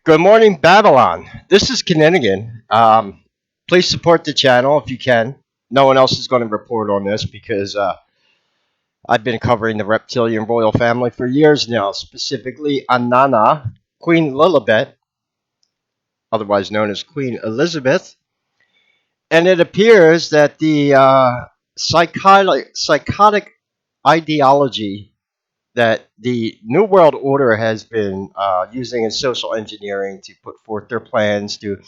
Good morning, Babylon. This is Kinninigan. Please support the channel if you can. No one else is going to report on this because I've been covering the reptilian royal family for years now, specifically Anana, Queen Lilibet, otherwise known as Queen Elizabeth. And it appears that the psychotic ideology that the New World Order has been using in social engineering to put forth their plans to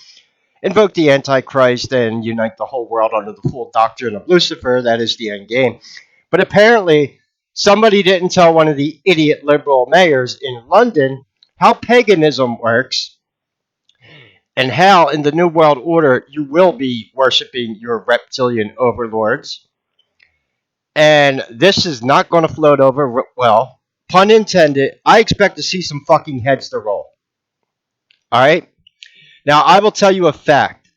invoke the Antichrist and unite the whole world under the full doctrine of Lucifer. That is the end game. But apparently, somebody didn't tell one of the idiot liberal mayors in London how paganism works and how, in the New World Order, you will be worshiping your reptilian overlords. And this is not going to float over well. Pun intended. I expect to see some fucking heads to roll. All right? Now, I will tell you a fact.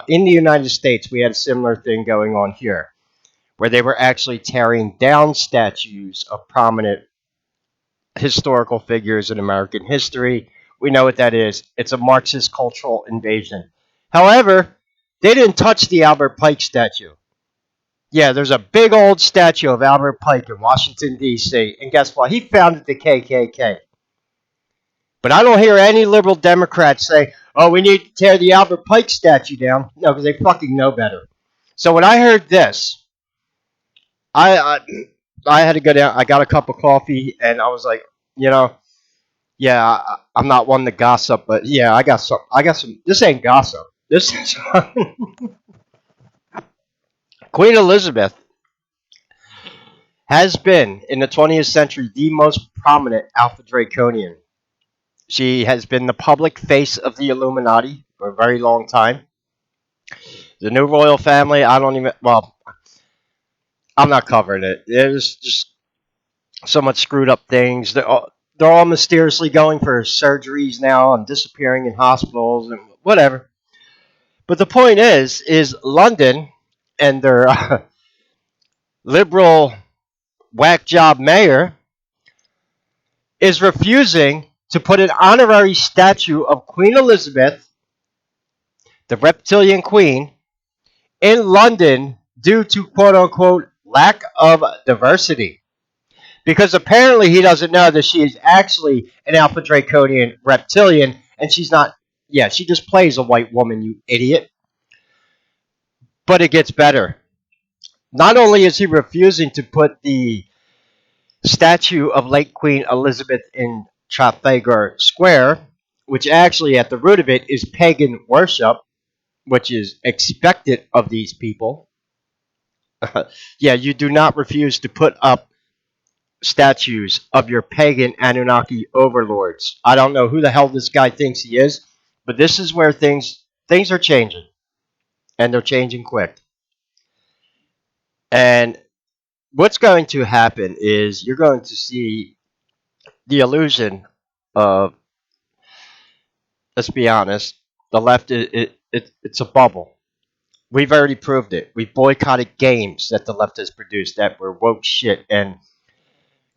In the United States, we had a similar thing going on here, where they were actually tearing down statues of prominent historical figures in American history. We know what that is. It's a Marxist cultural invasion. However, they didn't touch the Albert Pike statue. Yeah, there's a big old statue of Albert Pike in Washington, D.C., and guess what? He founded the KKK. But I don't hear any liberal Democrats say, "Oh, we need to tear the Albert Pike statue down." No, because they fucking know better. So when I heard this, I, I I had to go down. I got a cup of coffee, and I was like, you know, yeah, I'm not one to gossip, but yeah, I got some. I got some. This ain't gossip. This is Queen Elizabeth has been in the 20th century the most prominent Alpha Draconian. She has been the public face of the Illuminati for a very long time. The new royal family, I don't even. Well, I'm not covering it. There's just so much screwed up things. They're all mysteriously going for surgeries now and disappearing in hospitals and whatever. But the point is London and their liberal whack job mayor is refusing to put an honorary statue of Queen Elizabeth, the reptilian queen, in London due to quote unquote lack of diversity. Because apparently he doesn't know that she is actually an Alpha Draconian reptilian, and she's not. Yeah, she just plays a white woman, you idiot. But it gets better. Not only is he refusing to put the statue of late Queen Elizabeth in Trafalgar Square, which actually at the root of it is pagan worship, which is expected of these people. Yeah, you do not refuse to put up statues of your pagan Anunnaki overlords. I don't know who the hell this guy thinks he is, but this is where things are changing, and they're changing quick. And what's going to happen is you're going to see the illusion of, let's be honest, the left it's a bubble. We've already proved it. We boycotted games that the left has produced that were woke shit. And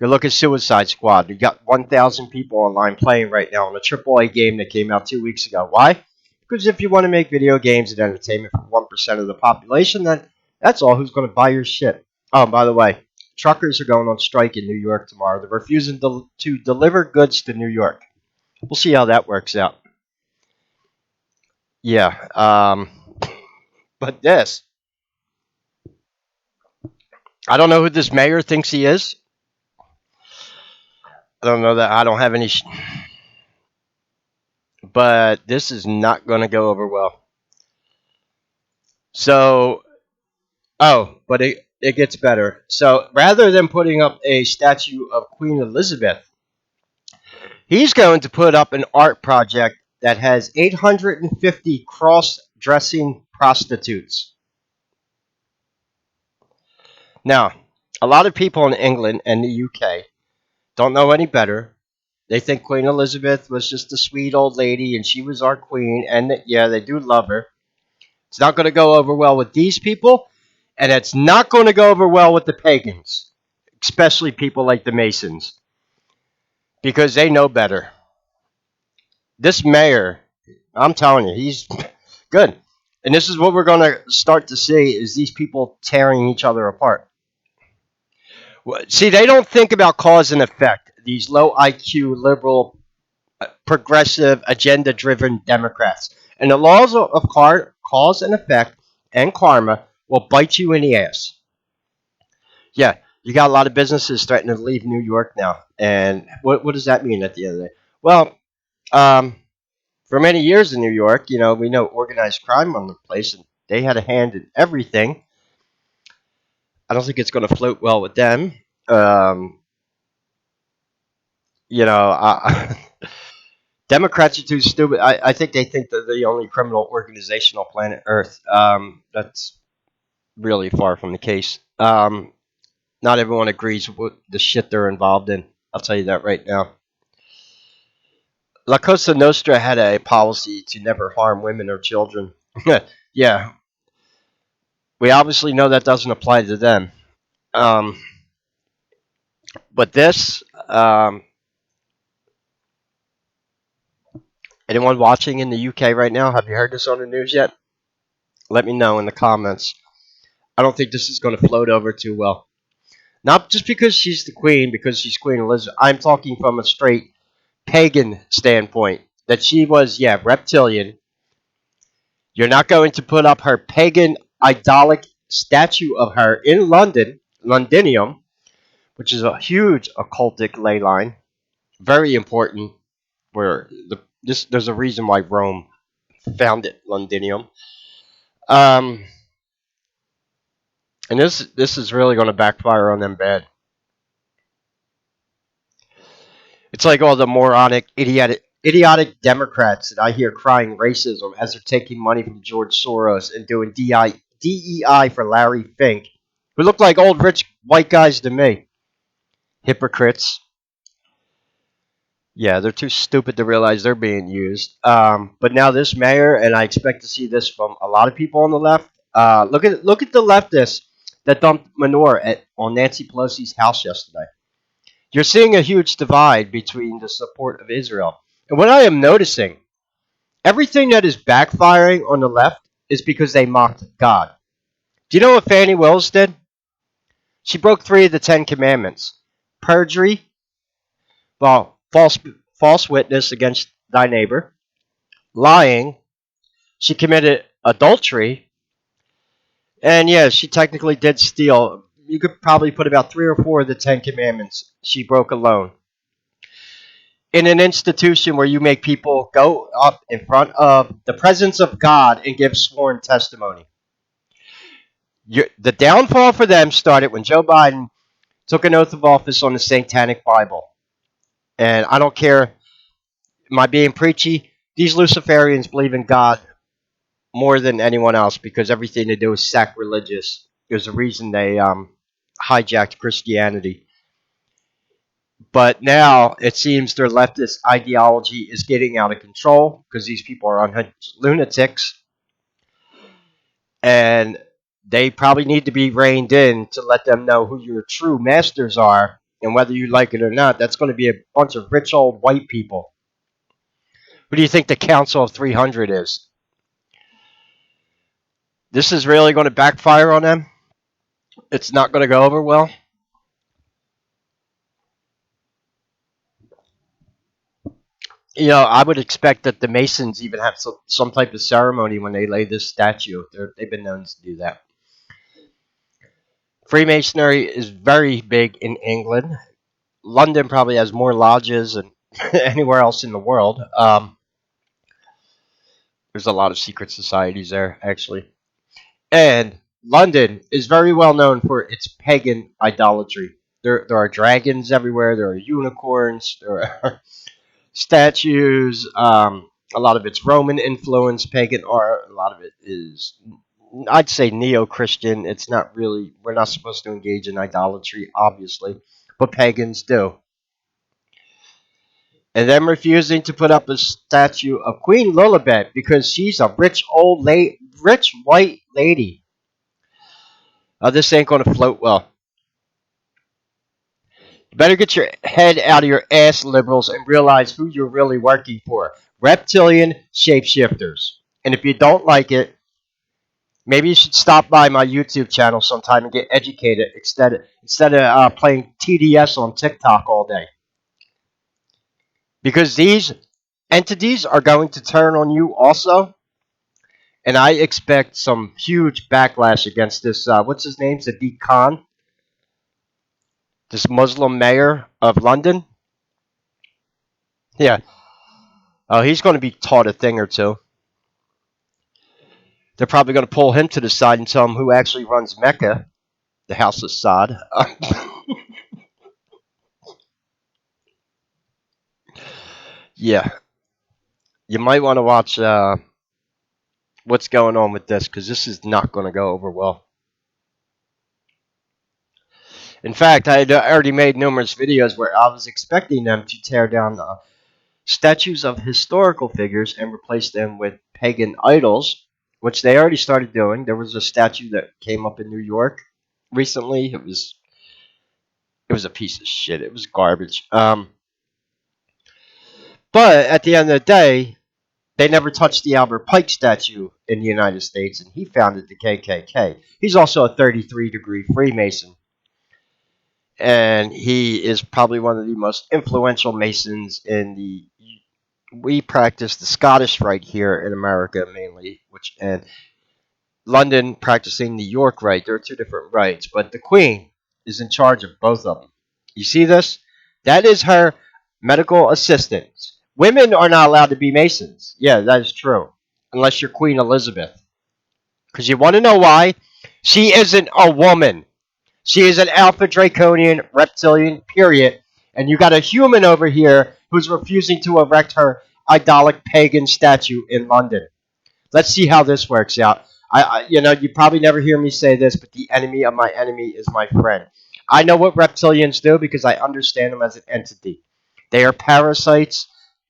you look at Suicide Squad. You got 1,000 people online playing right now on a AAA game that came out 2 weeks ago. Why? Because if you want to make video games and entertainment for 1% of the population, then that's all who's going to buy your shit. Oh, by the way, truckers are going on strike in New York tomorrow. They're refusing to deliver goods to New York. We'll see how that works out. Yeah. But this, I don't know who this mayor thinks he is. I don't know that. I don't have any. But this is not going to go over well. So, but it gets better. So, rather than putting up a statue of Queen Elizabeth, he's going to put up an art project that has 850 cross dressing prostitutes. Now, a lot of people in England and the UK don't know any better. They think Queen Elizabeth was just a sweet old lady and she was our queen, and yeah, they do love her. It's not going to go over well with these people, and it's not going to go over well with the pagans, especially people like the Masons, because they know better. This mayor, I'm telling you, he's good. And this is what we're going to start to see is these people tearing each other apart. See, they don't think about cause and effect. These low IQ, liberal, progressive, agenda driven Democrats. And the laws of cause and effect and karma will bite you in the ass. Yeah, you got a lot of businesses threatening to leave New York now. And what does that mean at the end of the day? Well, um, for many years in New York, we know organized crime on the place, and they had a hand in everything. I don't think it's going to float well with them. Um, you know, Democrats are too stupid. I think they think they're the only criminal organization on planet Earth. That's really far from the case. Not everyone agrees with the shit they're involved in. I'll tell you that right now. La Cosa Nostra had a policy to never harm women or children. Yeah, we obviously know that doesn't apply to them. Um, but this, anyone watching in the UK right now, have you heard this on the news yet? Let me know in the comments. I don't think this is going to float over too well. Not just because she's the queen, because she's Queen Elizabeth. I'm talking from a straight pagan standpoint. That she was, yeah, reptilian. You're not going to put up her pagan idolic statue of her in London, Londinium, which is a huge occultic ley line. Very important. There's a reason why Rome founded Londinium. Um, and this is really going to backfire on them bad. It's like all the moronic, idiotic Democrats that I hear crying racism as they're taking money from George Soros and doing DEI for Larry Fink, who look like old rich white guys to me. Hypocrites. Yeah, they're too stupid to realize they're being used. But now this mayor, and I expect to see this from a lot of people on the left. Look at the leftists that dumped manure on Nancy Pelosi's house yesterday. You're seeing a huge divide between the support of Israel. And what I am noticing, everything that is backfiring on the left is because they mocked God. Do you know what Fannie Willis did? She broke three of the Ten Commandments: perjury, well, false witness against thy neighbor, lying. She committed adultery, and yeah, she technically did steal. You could probably put about three or four of the Ten Commandments she broke alone. In an institution where you make people go up in front of the presence of God and give sworn testimony. The downfall for them started when Joe Biden took an oath of office on the Satanic Bible. And I don't care, am I being preachy? These Luciferians believe in God more than anyone else because everything they do is sacrilegious. There's a reason they hijacked Christianity. But now it seems their leftist ideology is getting out of control because these people are unhinged lunatics, and they probably need to be reined in to let them know who your true masters are, and whether you like it or not, that's going to be a bunch of rich old white people. Who do you think the Council of 300 is? This is really going to backfire on them. It's not going to go over well. I would expect that the Masons even have some type of ceremony when they lay this statue. They've been known to do that. Freemasonry is very big in England. London probably has more lodges than anywhere else in the world. There's a lot of secret societies there, actually. And London is very well known for its pagan idolatry. There are dragons everywhere. There are unicorns. There are statues. A lot of it's Roman influence, pagan art. A lot of it is, I'd say, neo-Christian. It's not really. We're not supposed to engage in idolatry, obviously, but pagans do. And them refusing to put up a statue of Queen Lilibet because she's a rich white lady. This ain't going to float well. You better get your head out of your ass, liberals, and realize who you're really working for. reptilian shapeshifters. And if you don't like it, maybe you should stop by my YouTube channel sometime and get educated instead of playing TDS on TikTok all day. Because these entities are going to turn on you also, and I expect some huge backlash against this. What's his name? Sadiq Khan, this Muslim mayor of London. Yeah. Oh, he's going to be taught a thing or two. They're probably going to pull him to the side and tell him who actually runs Mecca, the House of Saud. Yeah, you might want to watch what's going on with this because this is not going to go over well. In fact, I had already made numerous videos where I was expecting them to tear down statues of historical figures and replace them with pagan idols, which they already started doing. There was a statue that came up in New York recently. It was a piece of shit. It was garbage. But at the end of the day, they never touched the Albert Pike statue in the United States, and he founded the KKK. He's also a 33-degree Freemason, and he is probably one of the most influential Masons in the. We practice the Scottish Rite here in America mainly, which and London practicing the York Rite. There are two different rites, but the Queen is in charge of both of them. You see this? That is her medical assistant. Women are not allowed to be Masons. Yeah, that is true. Unless you're Queen Elizabeth. Because you want to know why? She isn't a woman. She is an alpha draconian reptilian, period. And you got a human over here who's refusing to erect her idolic pagan statue in London. Let's see how this works out. You probably never hear me say this, but the enemy of my enemy is my friend. I know what reptilians do because I understand them as an entity. They are parasites.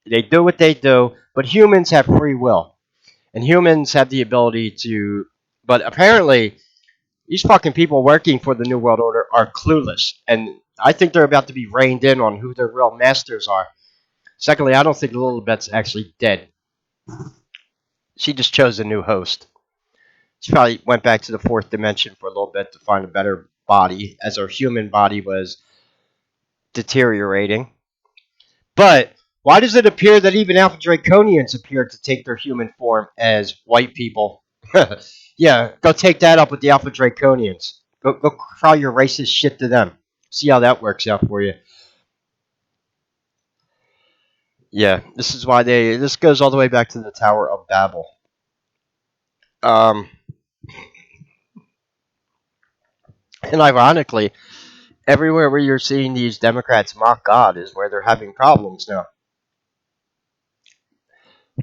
They do what they do, but humans have free will, and humans have the ability to. But apparently, these fucking people working for the New World Order are clueless, and I think they're about to be reined in on who their real masters are. Secondly, I don't think Lilibet's actually dead. She just chose a new host. She probably went back to the fourth dimension for a little bit to find a better body, as her human body was deteriorating. But why does it appear that even Alpha Draconians appear to take their human form as white people? Yeah, go take that up with the Alpha Draconians. Go cry your racist shit to them. See how that works out for you. Yeah, this is why this goes all the way back to the Tower of Babel. Um, and ironically, everywhere where you're seeing these Democrats mock God is where they're having problems now.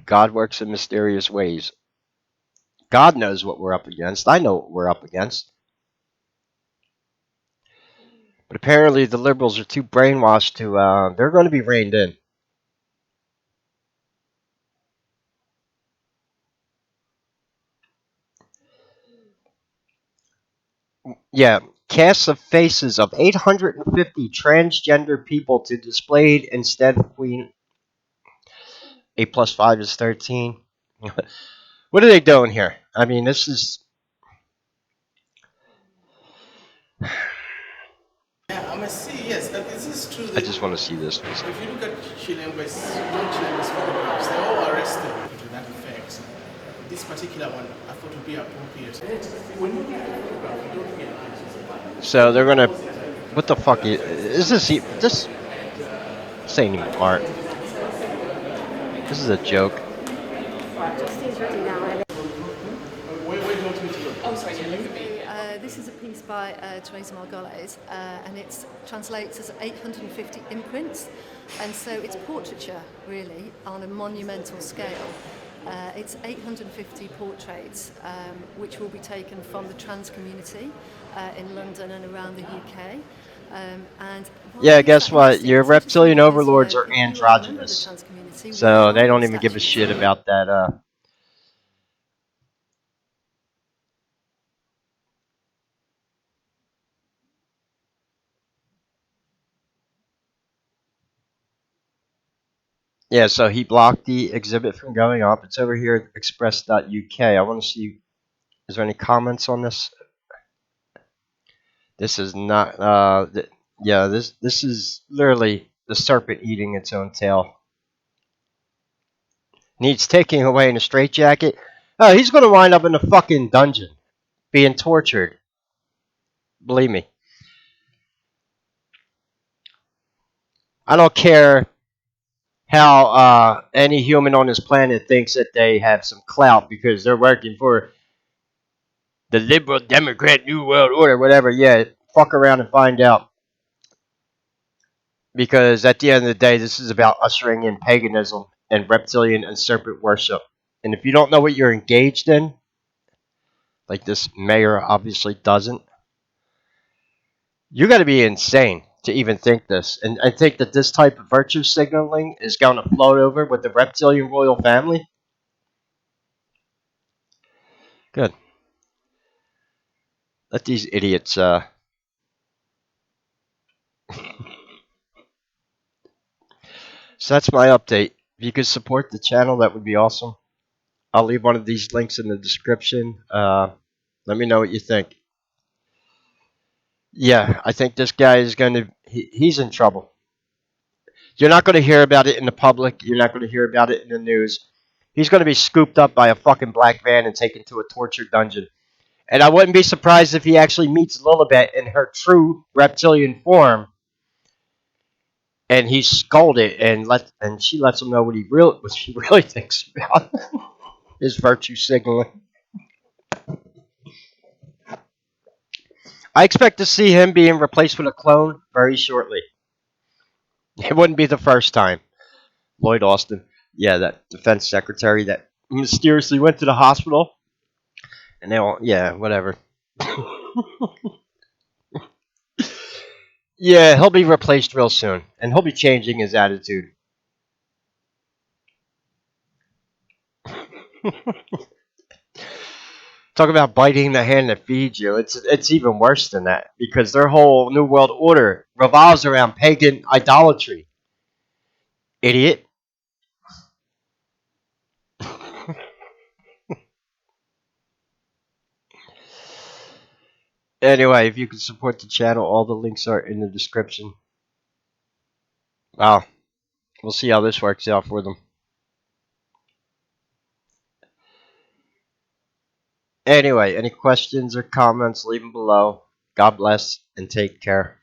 God works in mysterious ways. God knows what we're up against. I know what we're up against. But apparently the liberals are too brainwashed to, they're going to be reined in. Yeah, casts of faces of 850 transgender people to displayed instead of Queen. 8 plus 5 is 13. What are they doing here? I mean, this is. Yeah, I must say, yes, that this is true. I That just want to see this for a if second. you look at Chileans, non-Chileans photographs, they're all arrested to that effect. This particular one, I thought would be appropriate. When you look at the photograph, you don't realize it's So they're going to. What the fuck is this? This ain't even art. This is a joke. Justine's ready now. where do you want me to look? Oh, sorry, yeah, look at me. This is a piece by Teresa Margolis, and it translates as 850 imprints, and so it's portraiture, really, on a monumental scale. It's 850 portraits, which will be taken from the trans community in London and around the UK. And Yeah, why is guess that what? interesting? Your It's interesting reptilian because, overlords are if you are a member of the androgynous. trans community, we So they buy don't the even give a statues. shit about that. Yeah, so he blocked the exhibit from going up. It's over here at express.uk. I want to see, is there any comments on this? This is not, yeah, this is literally the serpent eating its own tail. Needs taking away in a straitjacket. Oh, he's going to wind up in a fucking dungeon, being tortured. Believe me. I don't care how any human on this planet thinks that they have some clout because they're working for the liberal Democrat New World Order, whatever. Yeah, fuck around and find out. Because at the end of the day, this is about ushering in paganism and reptilian and serpent worship. And if you don't know what you're engaged in, like this mayor obviously doesn't, you got to be insane to even think this. And I think that this type of virtue signaling is going to float over with the reptilian royal family. Good. Let these idiots. So that's my update. If you could support the channel, that would be awesome. I'll leave one of these links in the description. Let me know what you think. Yeah, I think this guy is going to. He's in trouble. You're not going to hear about it in the public. You're not going to hear about it in the news. He's going to be scooped up by a fucking black van and taken to a torture dungeon. And I wouldn't be surprised if he actually meets Lilibet in her true reptilian form, and he's scolded and she lets him know what she really thinks about his virtue signaling. I expect to see him being replaced with a clone very shortly. It wouldn't be the first time. Lloyd Austin, yeah, that defense secretary that mysteriously went to the hospital, and they all, yeah, whatever. Yeah, he'll be replaced real soon, and he'll be changing his attitude. Talk about biting the hand that feeds you. It's even worse than that because their whole new world order revolves around pagan idolatry. Idiot. Anyway, if you can support the channel, all the links are in the description. Wow, we'll see how this works out for them. Anyway, any questions or comments, leave them below. God bless and take care.